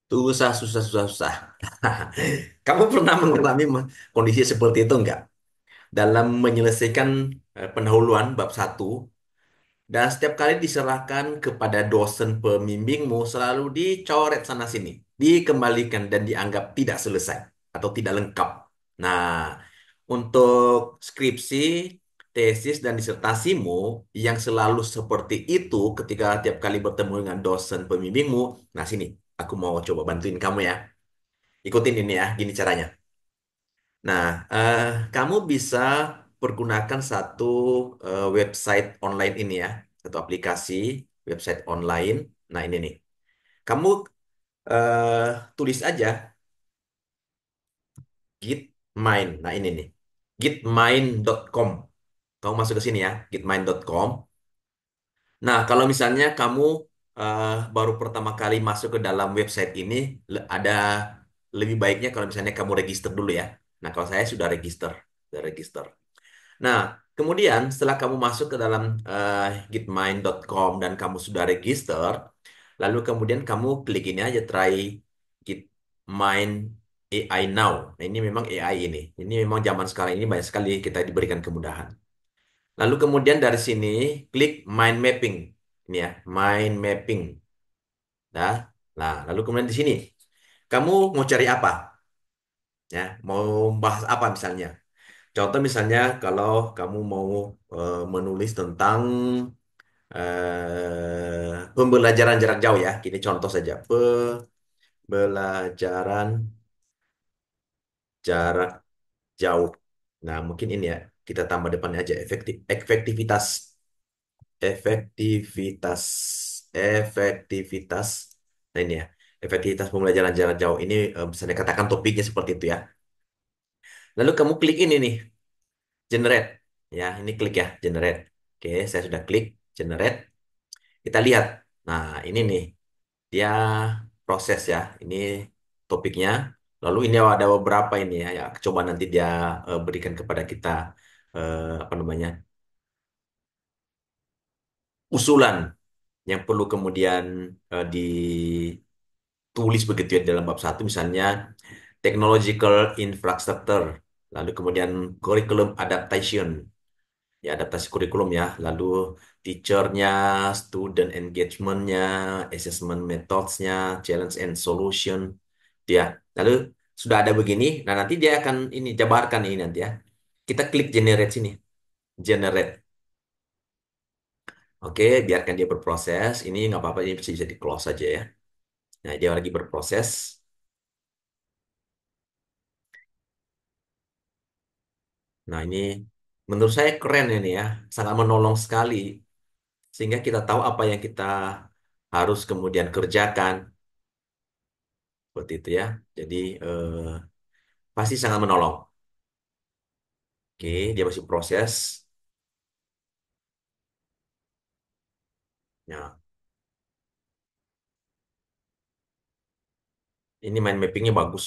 Susah, susah, susah, susah. Kamu pernah mengalami kondisi seperti itu enggak? Dalam menyelesaikan pendahuluan bab satu, dan setiap kali diserahkan kepada dosen pembimbingmu, selalu dicoret sana-sini, dikembalikan dan dianggap tidak selesai atau tidak lengkap. Nah, untuk skripsi, tesis, dan disertasimu yang selalu seperti itu ketika tiap kali bertemu dengan dosen pembimbingmu, nah sini, aku mau coba bantuin kamu ya. Ikutin ini ya, gini caranya. Nah, kamu bisa pergunakan satu website online ini ya, satu aplikasi website online. Nah, ini nih. Kamu eh, tulis aja Gitmind. Nah, ini nih. Gitmind.com. Kamu masuk ke sini ya, gitmind.com. Nah, kalau misalnya kamu baru pertama kali masuk ke dalam website ini, ada lebih baiknya kalau misalnya kamu register dulu ya. Nah, kalau saya sudah register. Nah, kemudian setelah kamu masuk ke dalam gitmind.com dan kamu sudah register, lalu kemudian kamu klik ini aja, try Gitmind AI Now. Nah, ini memang AI ini. Ini memang zaman sekarang ini banyak sekali kita diberikan kemudahan. Lalu kemudian dari sini klik mind mapping. Ini ya, mind mapping. Nah, nah, lalu kemudian di sini kamu mau cari apa? Ya, mau bahas apa misalnya? Contoh misalnya kalau kamu mau menulis tentang pembelajaran jarak jauh ya. Gini contoh saja. Pembelajaran jarak jauh. Nah, mungkin ini ya. Kita tambah depannya aja efektivitas. Efektivitas. Efektivitas. Nah, ini ya. Efektivitas pembelajaran jarak jauh. Ini bisa dikatakan topiknya seperti itu ya. Lalu kamu klik ini nih. Generate. Ya, ini klik ya. Generate. Oke, saya sudah klik. Generate. Kita lihat. Nah, ini nih. Dia proses ya. Ini topiknya. Lalu ini ada beberapa ini ya. Ya, coba nanti dia berikan kepada kita apa namanya? Usulan yang perlu kemudian ditulis begitu ya dalam bab satu misalnya technological infrastructure, lalu kemudian curriculum adaptation, ya adaptasi kurikulum ya, lalu teachernya, student engagementnya, assessment methodsnya, challenge and solution, ya. Lalu sudah ada begini, nah nanti dia akan ini jabarkan ini nanti ya. Kita klik generate sini, generate. Oke, biarkan dia berproses. Ini nggak apa-apa, ini bisa di close saja ya. Nah, dia lagi berproses. Nah, ini menurut saya keren ini ya, sangat menolong sekali. Sehingga kita tahu apa yang kita harus kemudian kerjakan. Seperti itu ya. Jadi, pasti sangat menolong. Oke, dia masih proses. Nah, ini mind mappingnya bagus.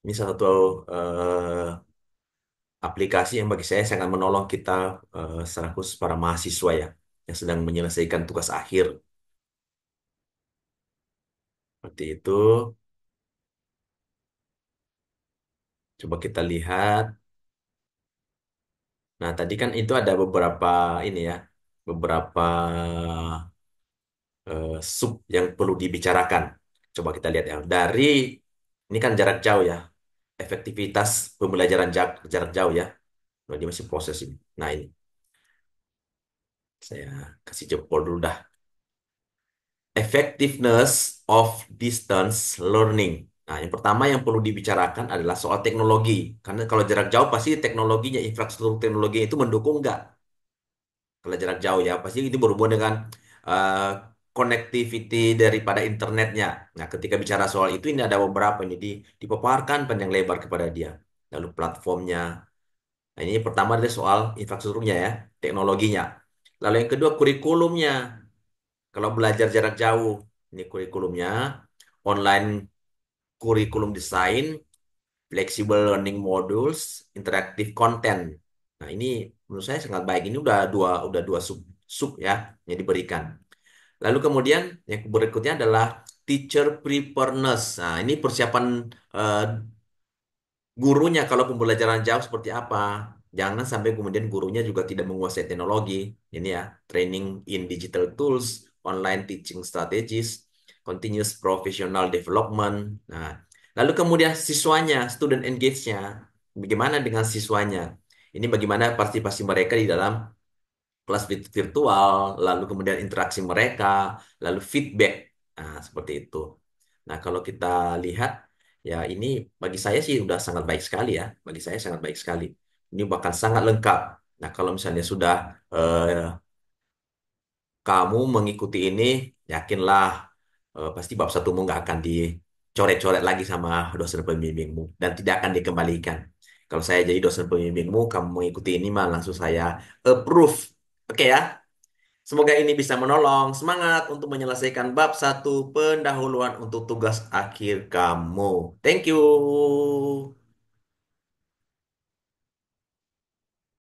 Ini salah satu aplikasi yang bagi saya sangat menolong kita secara khusus para mahasiswa ya, yang sedang menyelesaikan tugas akhir. Seperti itu. Coba kita lihat. Nah, tadi kan itu ada beberapa ini ya, beberapa sub yang perlu dibicarakan. Coba kita lihat ya. Dari ini kan jarak jauh ya, efektivitas pembelajaran jarak jauh ya. Nah, dia masih proses ini. Nah, ini saya kasih jempol dulu dah. Effectiveness of distance learning. Nah, yang pertama yang perlu dibicarakan adalah soal teknologi. Karena kalau jarak jauh pasti teknologinya, infrastruktur teknologi itu mendukung nggak? Kalau jarak jauh ya, pasti itu berhubungan dengan uh, connectivity daripada internetnya. Nah, ketika bicara soal itu, ini ada beberapa ini dipaparkan panjang lebar kepada dia. Lalu platformnya. Nah, ini pertama adalah soal infrastrukturnya ya, teknologinya. Lalu yang kedua kurikulumnya. Kalau belajar jarak jauh, ini kurikulumnya, online kurikulum design, flexible learning modules, interactive content. Nah, ini menurut saya sangat baik. Ini udah dua sub sub ya yang diberikan. Lalu kemudian yang berikutnya adalah teacher preparedness. Nah, ini persiapan eh, gurunya kalau pembelajaran jauh seperti apa. Jangan sampai kemudian gurunya juga tidak menguasai teknologi. Ini ya, training in digital tools, online teaching strategies, continuous professional development. Nah, lalu kemudian siswanya, student engage-nya. Bagaimana dengan siswanya? Ini bagaimana partisipasi mereka di dalam kelas virtual, lalu kemudian interaksi mereka, lalu feedback. Nah, seperti itu. Nah, kalau kita lihat, ya ini bagi saya sih udah sangat baik sekali ya. Bagi saya sangat baik sekali. Ini bahkan sangat lengkap. Nah, kalau misalnya sudah kamu mengikuti ini, yakinlah pasti bab satumu nggak akan dicoret-coret lagi sama dosen pembimbingmu dan tidak akan dikembalikan. Kalau saya jadi dosen pembimbingmu, kamu mengikuti ini mah langsung saya approve. Oke ya? Semoga ini bisa menolong. Semangat untuk menyelesaikan bab satu pendahuluan untuk tugas akhir kamu. Thank you.